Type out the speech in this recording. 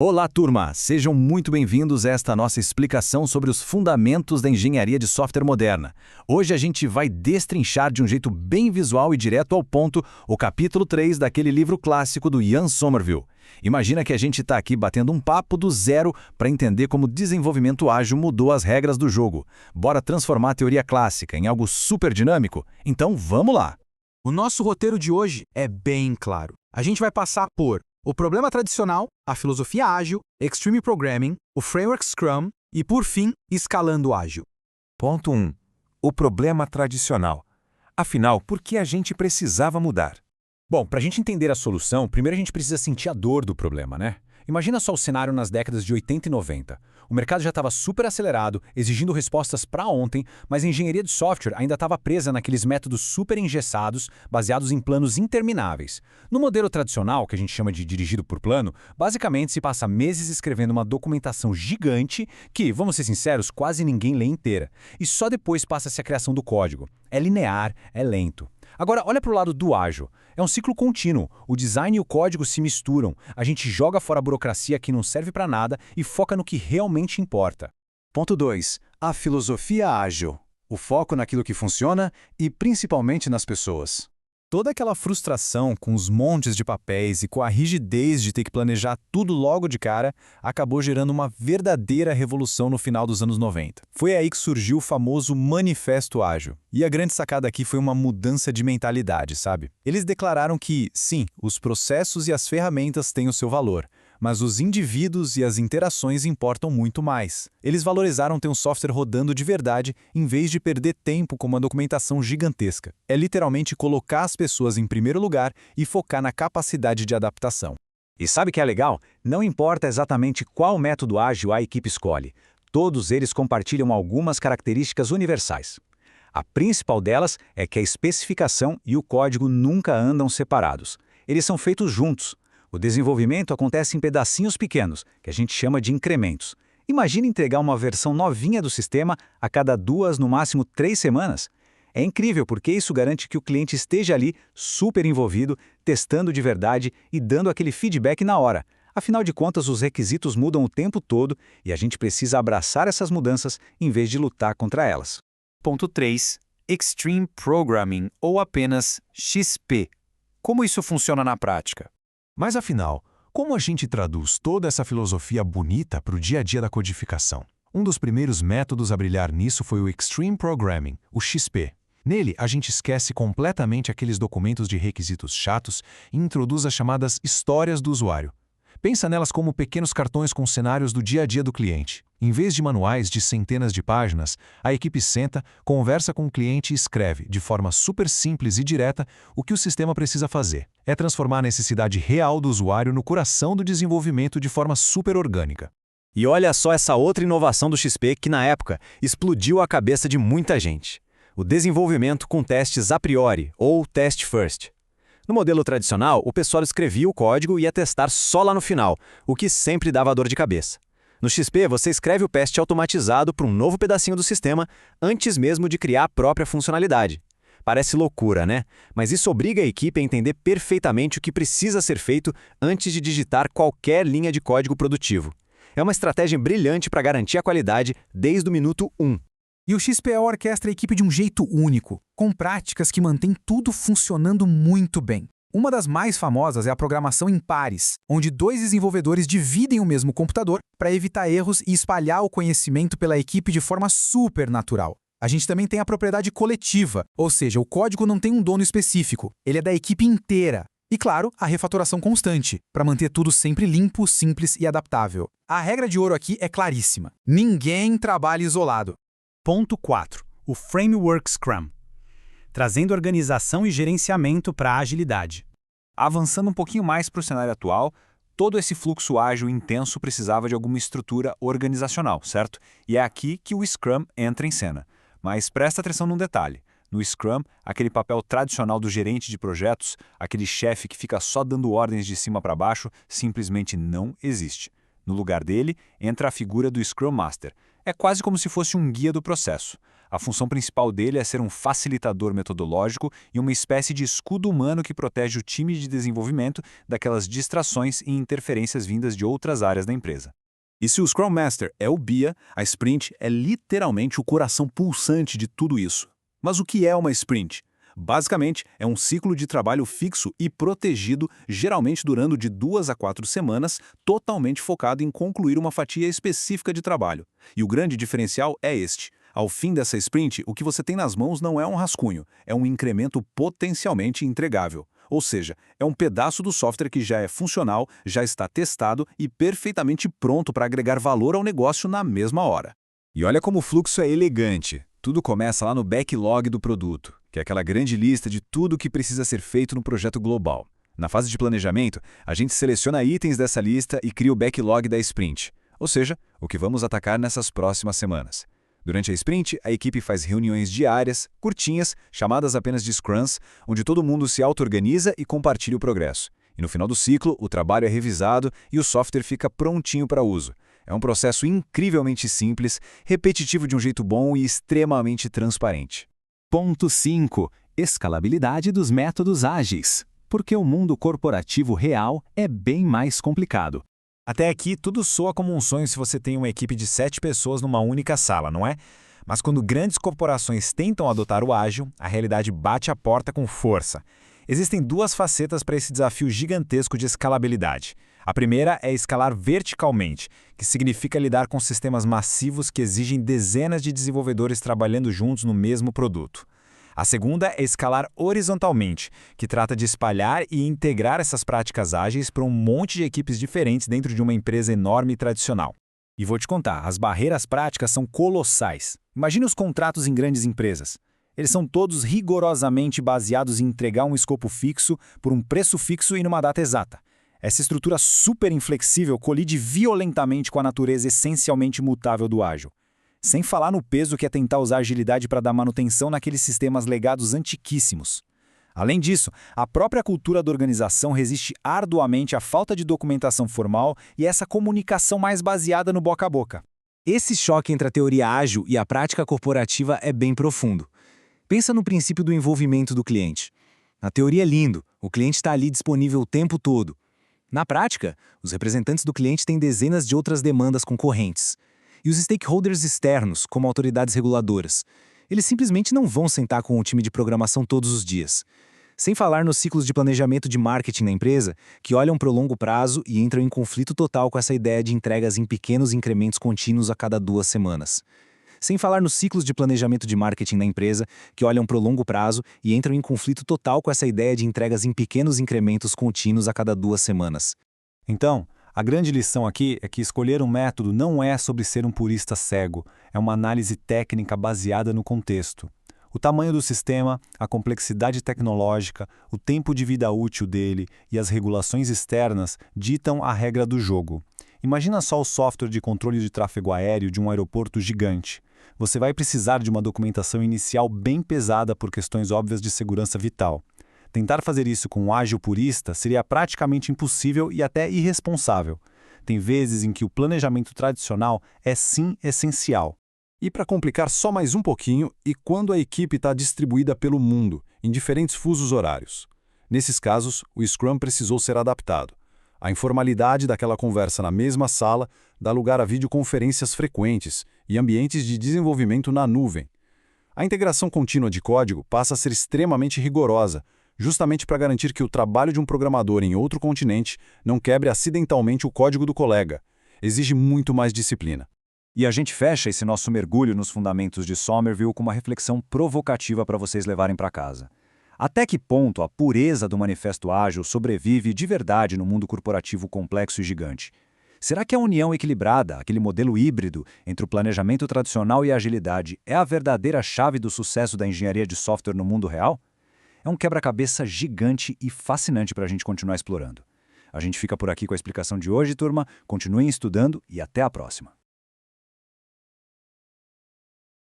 Olá, turma! Sejam muito bem-vindos a esta nossa explicação sobre os fundamentos da engenharia de software moderna. Hoje a gente vai destrinchar de um jeito bem visual e direto ao ponto o capítulo 3 daquele livro clássico do Ian Sommerville. Imagina que a gente está aqui batendo um papo do zero para entender como o desenvolvimento ágil mudou as regras do jogo. Bora transformar a teoria clássica em algo super dinâmico? Então vamos lá! O nosso roteiro de hoje é bem claro. A gente vai passar por o problema tradicional, a filosofia ágil, Extreme Programming, o framework Scrum e, por fim, escalando ágil. Ponto 1. O problema tradicional. Afinal, por que a gente precisava mudar? Bom, para a gente entender a solução, primeiro a gente precisa sentir a dor do problema, né? Imagina só o cenário nas décadas de 80 e 90. O mercado já estava super acelerado, exigindo respostas para ontem, mas a engenharia de software ainda estava presa naqueles métodos super engessados, baseados em planos intermináveis. No modelo tradicional, que a gente chama de dirigido por plano, basicamente se passa meses escrevendo uma documentação gigante que, vamos ser sinceros, quase ninguém lê inteira. E só depois passa-se a criação do código. É linear, é lento. Agora, olha para o lado do ágil. É um ciclo contínuo. O design e o código se misturam. A gente joga fora a burocracia que não serve para nada e foca no que realmente importa. Ponto 2. A filosofia ágil. O foco naquilo que funciona e principalmente nas pessoas. Toda aquela frustração com os montes de papéis e com a rigidez de ter que planejar tudo logo de cara acabou gerando uma verdadeira revolução no final dos anos 90. Foi aí que surgiu o famoso Manifesto Ágil. E a grande sacada aqui foi uma mudança de mentalidade, sabe? Eles declararam que, sim, os processos e as ferramentas têm o seu valor, mas os indivíduos e as interações importam muito mais. Eles valorizaram ter um software rodando de verdade em vez de perder tempo com uma documentação gigantesca. É literalmente colocar as pessoas em primeiro lugar e focar na capacidade de adaptação. E sabe o que é legal? Não importa exatamente qual método ágil a equipe escolhe. Todos eles compartilham algumas características universais. A principal delas é que a especificação e o código nunca andam separados. Eles são feitos juntos. O desenvolvimento acontece em pedacinhos pequenos, que a gente chama de incrementos. Imagina entregar uma versão novinha do sistema a cada 2, no máximo 3 semanas. É incrível porque isso garante que o cliente esteja ali, super envolvido, testando de verdade e dando aquele feedback na hora. Afinal de contas, os requisitos mudam o tempo todo e a gente precisa abraçar essas mudanças em vez de lutar contra elas. Ponto 3. Extreme Programming, ou apenas XP. Como isso funciona na prática? Mas afinal, como a gente traduz toda essa filosofia bonita para o dia a dia da codificação? Um dos primeiros métodos a brilhar nisso foi o Extreme Programming, o XP. Nele, a gente esquece completamente aqueles documentos de requisitos chatos e introduz as chamadas histórias do usuário. Pensa nelas como pequenos cartões com cenários do dia a dia do cliente. Em vez de manuais de centenas de páginas, a equipe senta, conversa com o cliente e escreve, de forma super simples e direta, o que o sistema precisa fazer. É transformar a necessidade real do usuário no coração do desenvolvimento de forma super orgânica. E olha só essa outra inovação do XP que, na época, explodiu a cabeça de muita gente. O desenvolvimento com testes a priori, ou test first. No modelo tradicional, o pessoal escrevia o código e ia testar só lá no final, o que sempre dava dor de cabeça. No XP, você escreve o teste automatizado para um novo pedacinho do sistema antes mesmo de criar a própria funcionalidade. Parece loucura, né? Mas isso obriga a equipe a entender perfeitamente o que precisa ser feito antes de digitar qualquer linha de código produtivo. É uma estratégia brilhante para garantir a qualidade desde o minuto 1. E o XP orquestra a equipe de um jeito único, com práticas que mantêm tudo funcionando muito bem. Uma das mais famosas é a programação em pares, onde 2 desenvolvedores dividem o mesmo computador para evitar erros e espalhar o conhecimento pela equipe de forma super natural. A gente também tem a propriedade coletiva, ou seja, o código não tem um dono específico, ele é da equipe inteira. E claro, a refatoração constante, para manter tudo sempre limpo, simples e adaptável. A regra de ouro aqui é claríssima. Ninguém trabalha isolado. Ponto 4. O Framework Scrum. Trazendo organização e gerenciamento para a agilidade. Avançando um pouquinho mais para o cenário atual, todo esse fluxo ágil intenso precisava de alguma estrutura organizacional, certo? E é aqui que o Scrum entra em cena. Mas presta atenção num detalhe. No Scrum, aquele papel tradicional do gerente de projetos, aquele chefe que fica só dando ordens de cima para baixo, simplesmente não existe. No lugar dele, entra a figura do Scrum Master. É quase como se fosse um guia do processo. A função principal dele é ser um facilitador metodológico e uma espécie de escudo humano que protege o time de desenvolvimento daquelas distrações e interferências vindas de outras áreas da empresa. E se o Scrum Master é o BIA, a Sprint é literalmente o coração pulsante de tudo isso. Mas o que é uma Sprint? Basicamente, é um ciclo de trabalho fixo e protegido, geralmente durando de 2 a 4 semanas, totalmente focado em concluir uma fatia específica de trabalho. E o grande diferencial é este. Ao fim dessa sprint, o que você tem nas mãos não é um rascunho, é um incremento potencialmente entregável. Ou seja, é um pedaço do software que já é funcional, já está testado e perfeitamente pronto para agregar valor ao negócio na mesma hora. E olha como o fluxo é elegante. Tudo começa lá no backlog do produto, que é aquela grande lista de tudo o que precisa ser feito no projeto global. Na fase de planejamento, a gente seleciona itens dessa lista e cria o backlog da sprint, ou seja, o que vamos atacar nessas próximas semanas. Durante a sprint, a equipe faz reuniões diárias, curtinhas, chamadas apenas de scrums, onde todo mundo se auto-organiza e compartilha o progresso. E no final do ciclo, o trabalho é revisado e o software fica prontinho para uso. É um processo incrivelmente simples, repetitivo de um jeito bom e extremamente transparente. Ponto 5. Escalabilidade dos métodos ágeis. Porque o mundo corporativo real é bem mais complicado. Até aqui, tudo soa como um sonho se você tem uma equipe de 7 pessoas numa única sala, não é? Mas quando grandes corporações tentam adotar o ágil, a realidade bate a porta com força. Existem 2 facetas para esse desafio gigantesco de escalabilidade. A primeira é escalar verticalmente, que significa lidar com sistemas massivos que exigem dezenas de desenvolvedores trabalhando juntos no mesmo produto. A segunda é escalar horizontalmente, que trata de espalhar e integrar essas práticas ágeis para um monte de equipes diferentes dentro de uma empresa enorme e tradicional. E vou te contar, as barreiras práticas são colossais. Imagine os contratos em grandes empresas. Eles são todos rigorosamente baseados em entregar um escopo fixo por um preço fixo e numa data exata. Essa estrutura super inflexível colide violentamente com a natureza essencialmente mutável do ágil. Sem falar no peso que é tentar usar agilidade para dar manutenção naqueles sistemas legados antiquíssimos. Além disso, a própria cultura da organização resiste arduamente à falta de documentação formal e essa comunicação mais baseada no boca a boca. Esse choque entre a teoria ágil e a prática corporativa é bem profundo. Pensa no princípio do envolvimento do cliente. Na teoria é lindo, o cliente está ali disponível o tempo todo. Na prática, os representantes do cliente têm dezenas de outras demandas concorrentes. E os stakeholders externos, como autoridades reguladoras, eles simplesmente não vão sentar com o time de programação todos os dias. Sem falar nos ciclos de planejamento de marketing na empresa, que olham para o longo prazo e entram em conflito total com essa ideia de entregas em pequenos incrementos contínuos a cada 2 semanas. Sem falar nos ciclos de planejamento de marketing na empresa, que olham para o longo prazo e entram em conflito total com essa ideia de entregas em pequenos incrementos contínuos a cada 2 semanas. Então, a grande lição aqui é que escolher um método não é sobre ser um purista cego, é uma análise técnica baseada no contexto. O tamanho do sistema, a complexidade tecnológica, o tempo de vida útil dele e as regulações externas ditam a regra do jogo. Imagina só o software de controle de tráfego aéreo de um aeroporto gigante. Você vai precisar de uma documentação inicial bem pesada por questões óbvias de segurança vital. Tentar fazer isso com um ágil purista seria praticamente impossível e até irresponsável. Tem vezes em que o planejamento tradicional é sim essencial. E para complicar só mais um pouquinho, e quando a equipe está distribuída pelo mundo, em diferentes fusos horários. Nesses casos, o Scrum precisou ser adaptado. A informalidade daquela conversa na mesma sala dá lugar a videoconferências frequentes e ambientes de desenvolvimento na nuvem. A integração contínua de código passa a ser extremamente rigorosa, justamente para garantir que o trabalho de um programador em outro continente não quebre acidentalmente o código do colega. Exige muito mais disciplina. E a gente fecha esse nosso mergulho nos fundamentos de Somerville com uma reflexão provocativa para vocês levarem para casa. Até que ponto a pureza do Manifesto Ágil sobrevive de verdade no mundo corporativo complexo e gigante? Será que a união equilibrada, aquele modelo híbrido entre o planejamento tradicional e a agilidade, é a verdadeira chave do sucesso da engenharia de software no mundo real? É um quebra-cabeça gigante e fascinante para a gente continuar explorando. A gente fica por aqui com a explicação de hoje, turma. Continuem estudando e até a próxima.